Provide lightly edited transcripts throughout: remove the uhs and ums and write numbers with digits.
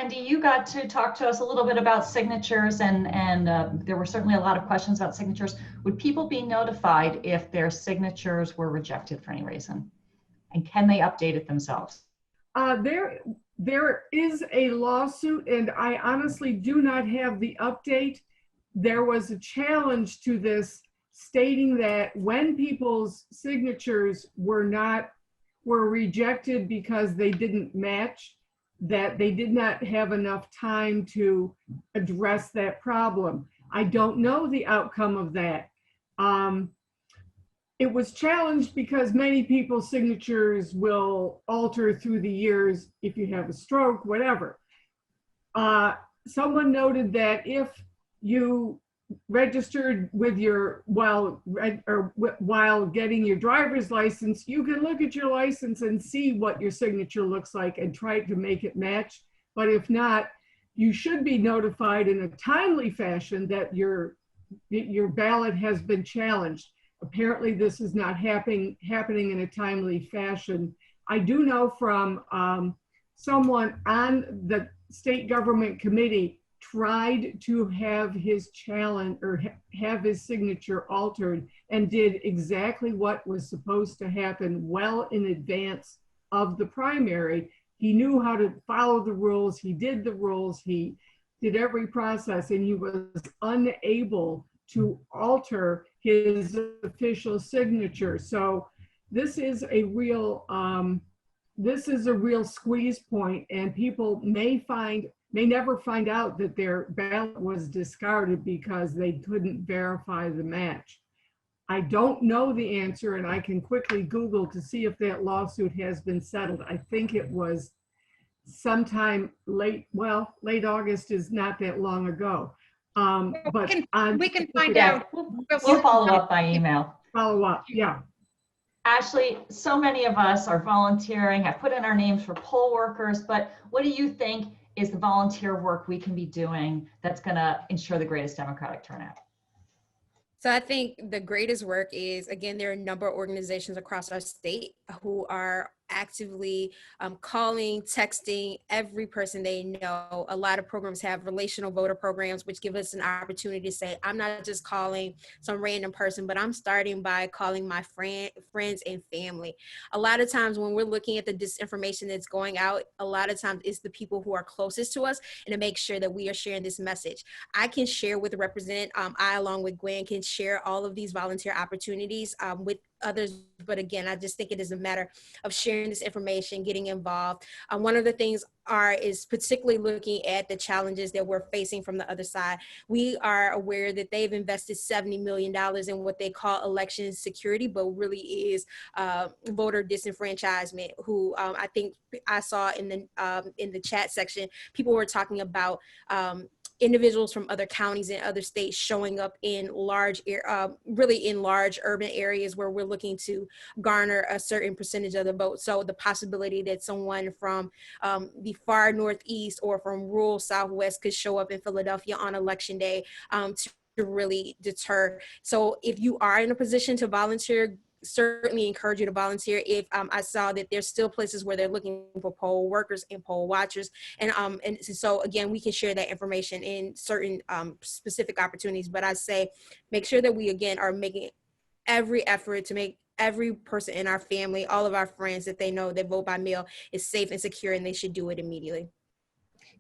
Wendy, you got to talk to us a little bit about signatures, and there were certainly a lot of questions about signatures. Would people be notified if their signatures were rejected for any reason? And can they update it themselves? There is a lawsuit, and I honestly do not have the update. There was a challenge to this, stating that when people's signatures were rejected because they didn't match, that they did not have enough time to address that problem. I don't know the outcome of that. It was challenged because many people's signatures will alter through the years if you have a stroke, whatever. Someone noted that if you registered with your while getting your driver's license, you can look at your license and see what your signature looks like and try to make it match. But if not, you should be notified in a timely fashion that your ballot has been challenged. Apparently, this is not happening in a timely fashion. I do know from someone on the state government committee tried to have his challenge or have his signature altered and did exactly what was supposed to happen well in advance of the primary. He knew how to follow the rules. He did the rules. He did every process, and he was unable to alter his official signature. So this is a real squeeze point, and people may never find out that their ballot was discarded because they couldn't verify the match. I don't know the answer, and I can quickly Google to see if that lawsuit has been settled. I think it was sometime late August is not that long ago. But we can find out. We'll follow up by email. Follow up, yeah. Ashley, so many of us are volunteering, have put in our names for poll workers, but what do you think is the volunteer work we can be doing that's going to ensure the greatest democratic turnout? So I think the greatest work is, again, there are a number of organizations across our state who are actively calling, texting every person they know. A lot of programs have relational voter programs, which give us an opportunity to say, I'm not just calling some random person, but I'm starting by calling my friends and family. A lot of times when we're looking at the disinformation that's going out, a lot of times it's the people who are closest to us, and to make sure that we are sharing this message. I can share with Represent, I along with Gwen can share all of these volunteer opportunities with others, but again, I just think it is a matter of sharing this information, getting involved. One of the things is particularly looking at the challenges that we're facing from the other side. We are aware that they've invested $70 million in what they call election security, but really is voter disenfranchisement, who I think I saw in the chat section, people were talking about individuals from other counties and other states showing up in really in large urban areas where we're looking to garner a certain percentage of the vote. So the possibility that someone from the far northeast or from rural southwest could show up in Philadelphia on election day to really deter. So if you are in a position to volunteer, certainly encourage you to volunteer. If I saw that there's still places where they're looking for poll workers and poll watchers, and so again, we can share that information in certain specific opportunities. But I say, make sure that we again are making every effort to make every person in our family, all of our friends, that they know that vote by mail is safe and secure, and they should do it immediately.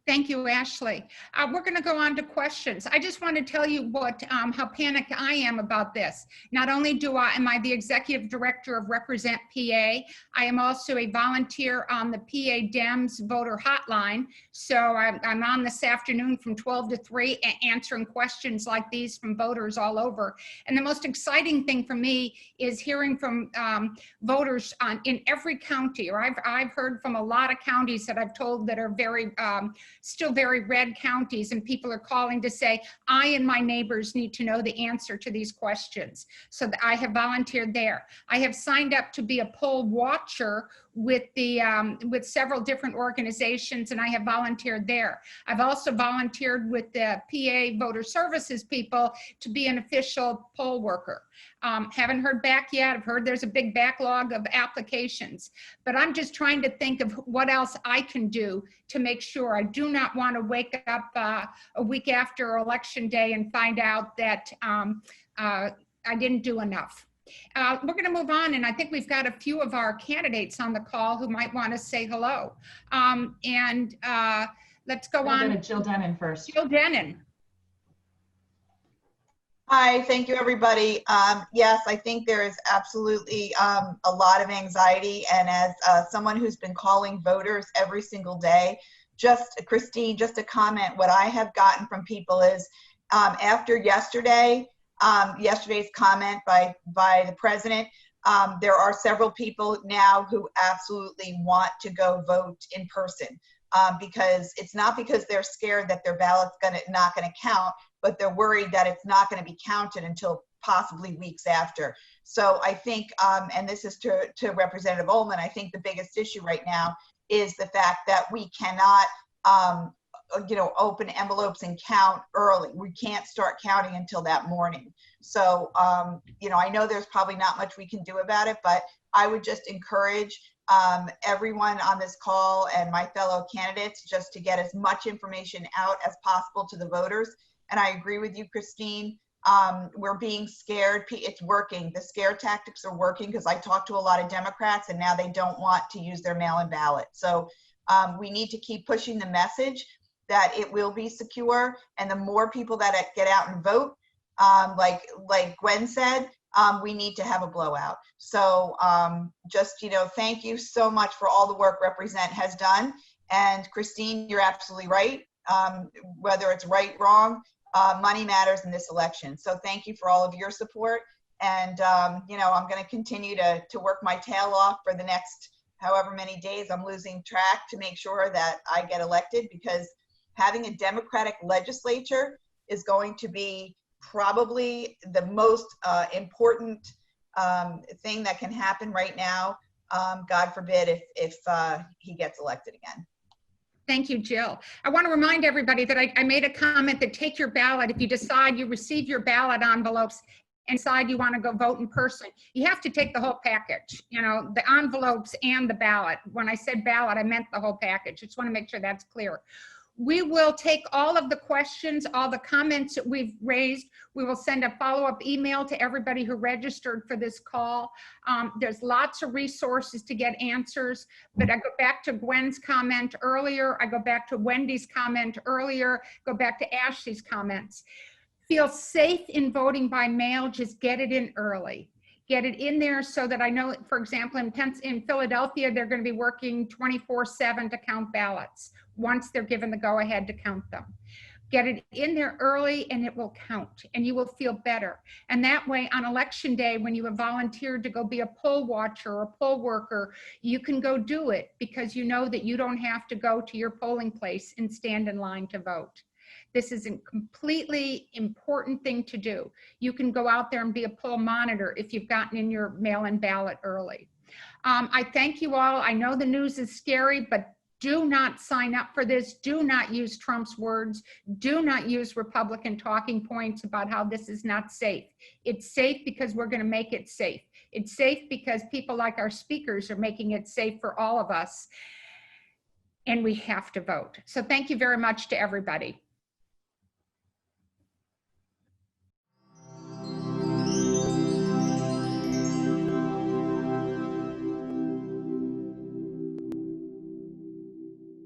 Thank you, Ashley. We're going to go on to questions. I just want to tell you how panicked I am about this. Not only am I the executive director of Represent PA, I am also a volunteer on the PA Dems voter hotline. So I'm on this afternoon from 12 to 3 answering questions like these from voters all over. And the most exciting thing for me is hearing from voters in every county, or I've heard from a lot of counties that I've told that are still very red counties, and people are calling to say, I and my neighbors need to know the answer to these questions. So I have volunteered there. I have signed up to be a poll watcher with several different organizations, and I have volunteered there. I've also volunteered with the PA Voter Services people to be an official poll worker. Haven't heard back yet. I've heard there's a big backlog of applications, but I'm just trying to think of what else I can do to make sure. I do not want to wake up a week after Election Day and find out that I didn't do enough. We're going to move on, and I think we've got a few of our candidates on the call who might want to say hello. Let's go on. We'll go to Jill Denon first. Jill Denon. Hi, thank you, everybody. Yes, I think there is absolutely a lot of anxiety, and as someone who's been calling voters every single day, Christine, just a comment, what I have gotten from people is after yesterday's comment by the president, there are several people now who absolutely want to go vote in person because it's not because they're scared that their ballot's not going to count, but they're worried that it's not going to be counted until possibly weeks after. So I think, and this is to Representative Ullman, I think the biggest issue right now is the fact that we cannot, open envelopes and count early. We can't start counting until that morning. So, I know there's probably not much we can do about it, but I would just encourage everyone on this call and my fellow candidates just to get as much information out as possible to the voters. And I agree with you, Christine. We're being scared. It's working. The scare tactics are working because I talked to a lot of Democrats and now they don't want to use their mail-in ballot. So we need to keep pushing the message that it will be secure. And the more people that get out and vote, like Gwen said, we need to have a blowout. So thank you so much for all the work Represent has done. And Christine, you're absolutely right. Whether it's right, wrong, money matters in this election. So thank you for all of your support. And, I'm going to continue to work my tail off for the next however many days I'm losing track to make sure that I get elected, because having a Democratic legislature is going to be probably the most important thing that can happen right now. God forbid if he gets elected again. Thank you, Jill. I want to remind everybody that I made a comment that take your ballot. If you decide you receive your ballot envelopes and decide you want to go vote in person, you have to take the whole package, the envelopes and the ballot. When I said ballot, I meant the whole package. Just want to make sure that's clear. We will take all of the questions, all the comments that we've raised. We will send a follow-up email to everybody who registered for this call. There's lots of resources to get answers, but I go back to Gwen's comment earlier. I go back to Wendy's comment earlier, go back to Ashley's comments. Feel safe in voting by mail, just get it in early. Get it in there so that I know, for example, in Philadelphia, they're going to be working 24/7 to count ballots once they're given the go-ahead to count them. Get it in there early and it will count and you will feel better. And that way on election day, when you have volunteered to go be a poll watcher or a poll worker, you can go do it because you know that you don't have to go to your polling place and stand in line to vote. This is a completely important thing to do. You can go out there and be a poll monitor if you've gotten in your mail-in ballot early. I thank you all. I know the news is scary, but do not sign up for this. Do not use Trump's words. Do not use Republican talking points about how this is not safe. It's safe because we're going to make it safe. It's safe because people like our speakers are making it safe for all of us. And we have to vote. So thank you very much to everybody.